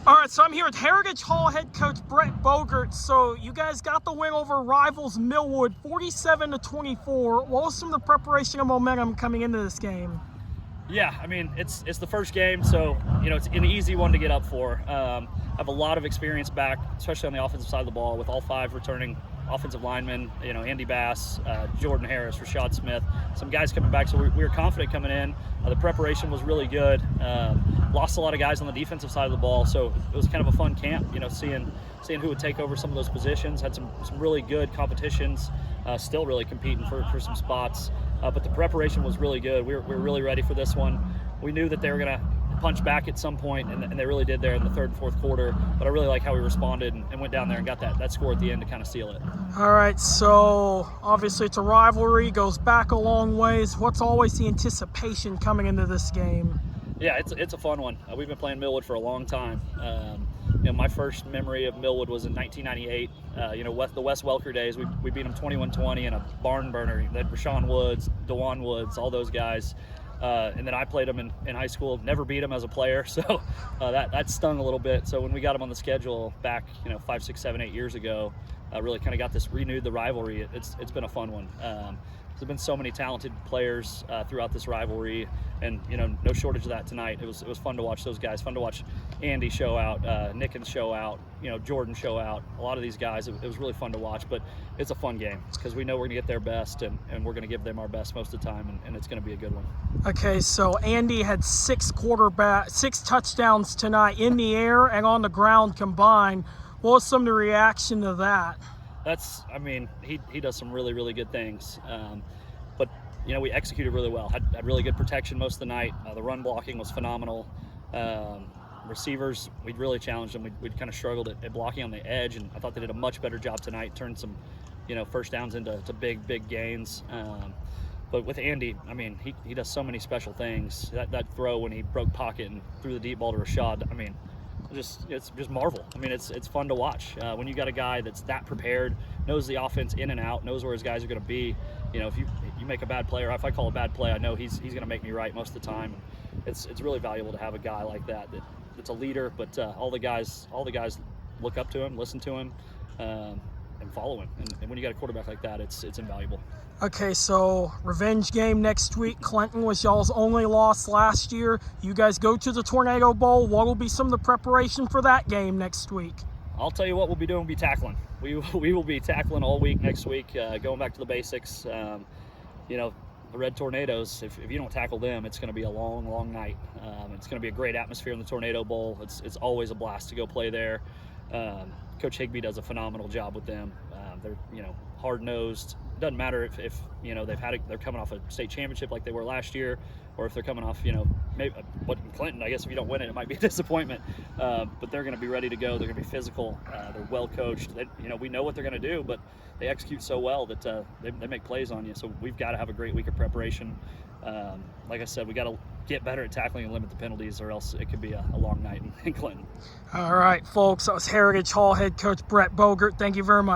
All right, so I'm here with Heritage Hall head coach Brett Bogert. So you guys got the win over rivals Millwood, 47-24. What was some of the preparation and momentum coming into this game? Yeah, I mean, it's the first game, so, it's an easy one to get up for. I have a lot of experience back, especially on the offensive side of the ball, with all 5 returning offensive linemen, Andy Bass, Jordan Harris, Rashad Smith, some guys coming back, so we were confident coming in. The preparation was really good. Lost a lot of guys on the defensive side of the ball, so it was kind of a fun camp, seeing who would take over some of those positions. Had some really good competitions, still really competing for some spots. But the preparation was really good. We were really ready for this one. We knew that they were going to punch back at some point, and they really did there in the third and fourth quarter. But I really like how we responded and went down there and got that score at the end to kind of seal it. All right, so obviously it's a rivalry, goes back a long ways. What's always the anticipation coming into this game? Yeah, it's a fun one. We've been playing Millwood for a long time. My first memory of Millwood was in 1998. The Wes Welker days. We beat them 21-20 in a barn burner. They had Rashawn Woods, DeJuan Woods, all those guys. And then I played them in high school. Never beat them as a player, so that stung a little bit. So when we got them on the schedule back, 5, 6, 7, 8 years ago, really kind of got this renewed the rivalry. It's been a fun one. There's been so many talented players throughout this rivalry, and no shortage of that tonight. It was fun to watch those guys. Fun to watch Andy show out, Nickens show out, Jordan show out. A lot of these guys. It was really fun to watch. But it's a fun game because we know we're gonna get their best, and we're gonna give them our best most of the time, and it's gonna be a good one. Okay, so Andy had 6 touchdowns tonight in the air and on the ground combined. What was some of the reaction to that? He does some really, really good things. But we executed really well. Had really good protection most of the night. The run blocking was phenomenal. Receivers, we'd really challenged them. We'd kind of struggled at blocking on the edge, and I thought they did a much better job tonight. Turned some, first downs into big gains. But with Andy, he does so many special things. That throw when he broke pocket and threw the deep ball to Rashad, it's just marvel. It's fun to watch when you got a guy that's that prepared, knows the offense in and out, knows where his guys are going to be. If you make a bad play, or if I call a bad play, I know he's going to make me right most of the time. It's really valuable to have a guy like that's a leader, but all the guys look up to him, listen to him, and follow him. And when you got a quarterback like that, it's invaluable. Okay, so revenge game next week. Clinton was y'all's only loss last year. You guys go to the Tornado Bowl. What will be some of the preparation for that game next week? I'll tell you what we'll be doing. We'll be tackling. We will be tackling all week next week, going back to the basics. The Red Tornadoes, if you don't tackle them, it's going to be a long, long night. It's going to be a great atmosphere in the Tornado Bowl. It's always a blast to go play there. Coach Higbee does a phenomenal job with them. They're hard-nosed. It doesn't matter if they're coming off a state championship like they were last year, or if they're coming off maybe what in Clinton. I guess if you don't win it might be a disappointment. But they're going to be ready to go. They're going to be physical. They're well coached. We know what they're going to do, but they execute so well that they make plays on you. So we've got to have a great week of preparation. Like I said, we got to get better at tackling and limit the penalties, or else it could be a long night in Clinton. All right, folks. That was Heritage Hall head coach Brett Bogert. Thank you very much.